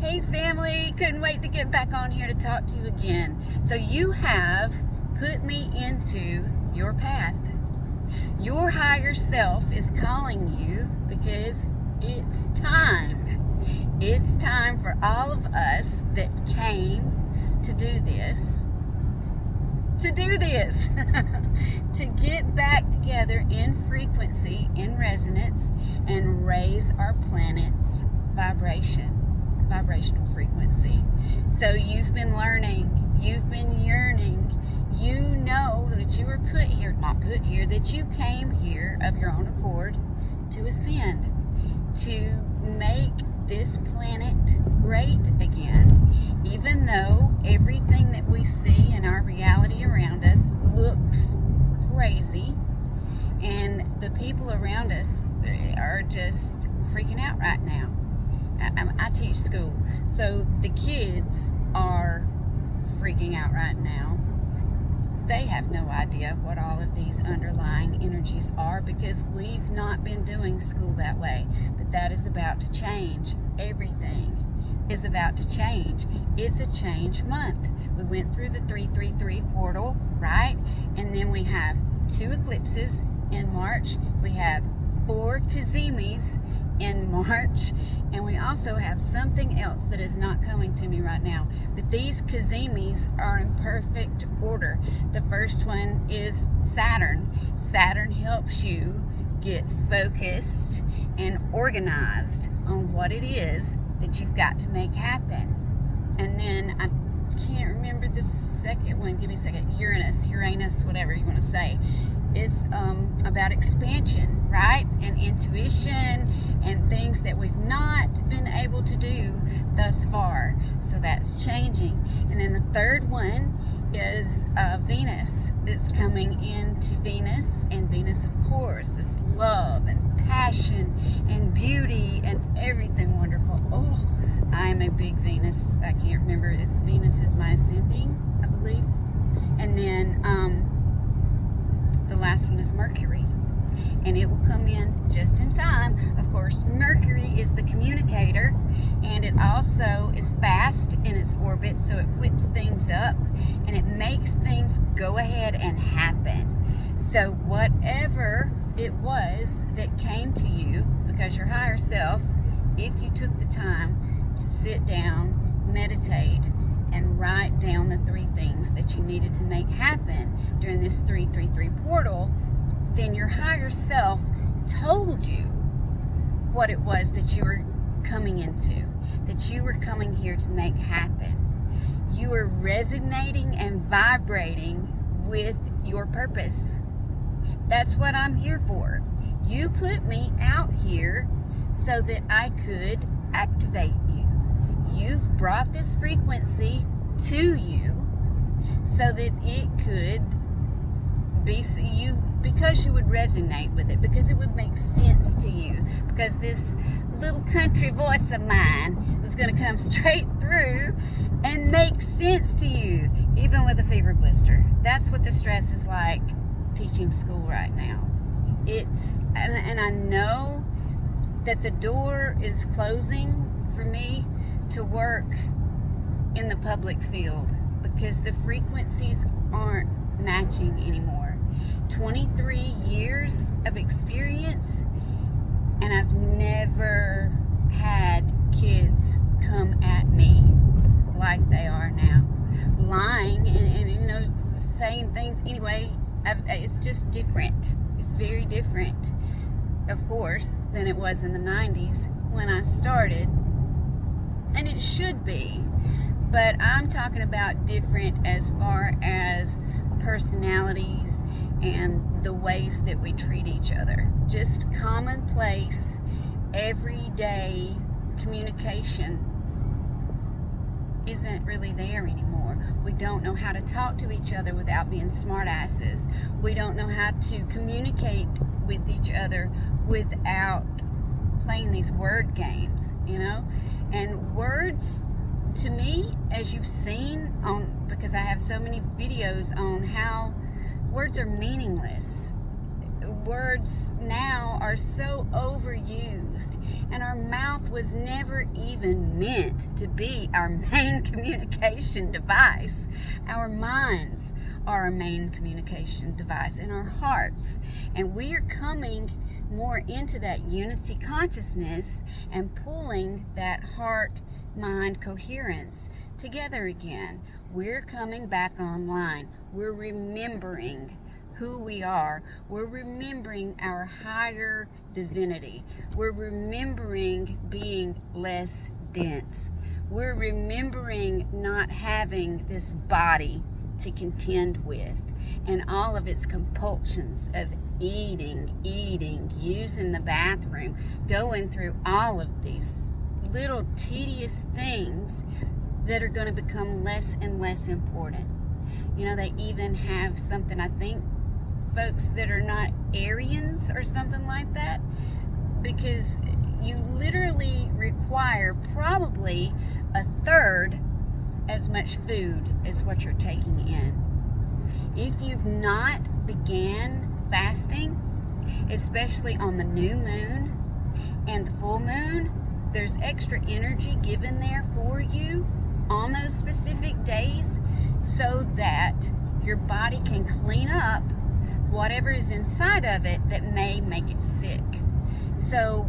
Hey family, couldn't wait to get back on here to talk to you again. So you have put me into your path. Your higher self is calling you because it's time. It's time for all of us that came to do this, to get back together in frequency, in resonance, and raise our planet's vibrational frequency. So you've been learning, you've been yearning, you know that you were that you came here of your own accord to ascend, to make this planet great again. Even though everything that we see in our reality around us looks crazy, and the people around us are just freaking out right now. I teach school, so the kids are freaking out right now. They have no idea what all of these underlying energies are because we've not been doing school that way. But that is about to change. Everything is about to change. It's a change month. We went through the 333 portal, right? And then we have 2 eclipses in March. We have 4 Kazimis in March, and we also have something else that is not coming to me right now, but these Kazimis are in perfect order. The first one is Saturn. Saturn helps you get focused and organized on what it is that you've got to make happen. And then I can't remember the second one, give me a second, Uranus, whatever you want to say. It's about expansion, right? And intuition and things that we've not been able to do thus far. So that's changing. And then the third one is Venus. It's coming into Venus. And Venus, of course, is love and passion and beauty and everything wonderful. Oh, I'm a big Venus. I can't remember. Venus is my ascending, I believe. And then the last one is Mercury, and it will come in just in time. Of course, Mercury is the communicator, and it also is fast in its orbit, so it whips things up and it makes things go ahead and happen. So whatever it was that came to you, because your higher self, if you took the time to sit down, meditate, and write down the 3 things that you needed to make happen during this 333 portal, then your higher self told you what it was that you were coming into, that you were coming here to make happen. You were resonating and vibrating with your purpose. That's what I'm here for. You put me out here so that I could activate you. You've brought this frequency to you so that it could be you, because you would resonate with it, because it would make sense to you, because this little country voice of mine was going to come straight through and make sense to you, even with a fever blister. That's what the stress is like teaching school right now. And I know that the door is closing for me to work in the public field because the frequencies aren't matching anymore. 23 years of experience, and I've never had kids come at me like they are now, lying and saying things anyway. It's just different. It's very different, of course, than it was in the 90s when I started. And it should be, but I'm talking about different as far as personalities and the ways that we treat each other. Just commonplace, everyday communication isn't really there anymore. We don't know how to talk to each other without being smartasses. We don't know how to communicate with each other without playing these word games, And words, to me, as you've seen because I have so many videos on how words are meaningless. words now are so overused, and our mouth was never even meant to be our main communication device. Our minds are our main communication device, and our hearts. And we are coming more into that unity consciousness and pulling that heart-mind coherence together again. We're coming back online. We're remembering who we are. We're remembering our higher divinity. We're remembering being less dense. We're remembering not having this body to contend with and all of its compulsions of eating, using the bathroom, going through all of these little tedious things that are going to become less and less important. You know, they even have something, I think, folks that are not Aryans or something like that, because you literally require probably a third as much food as what you're taking in. If you've not began fasting, especially on the new moon and the full moon, there's extra energy given there for you on those specific days so that your body can clean up whatever is inside of it that may make it sick. So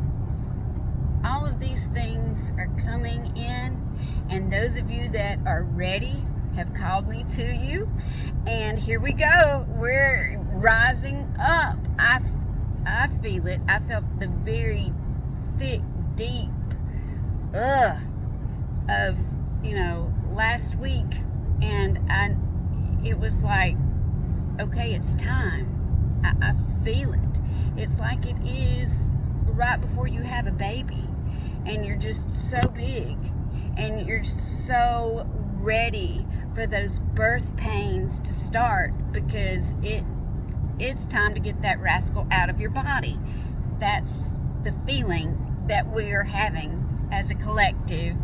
all of these things are coming in, and those of you that are ready have called me to you, and here we go. We're rising up. I feel it. I felt the very thick, deep of, you know, last week, and it was like, okay, it's time. I feel it. It's like it is right before you have a baby, and you're just so big, and you're so ready for those birth pains to start, because it's time to get that rascal out of your body. That's the feeling that we are having as a collective.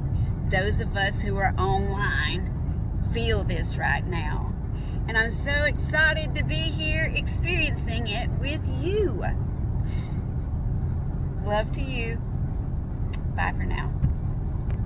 Those of us who are online feel this right now. And I'm so excited to be here experiencing it with you. Love to you. Bye for now.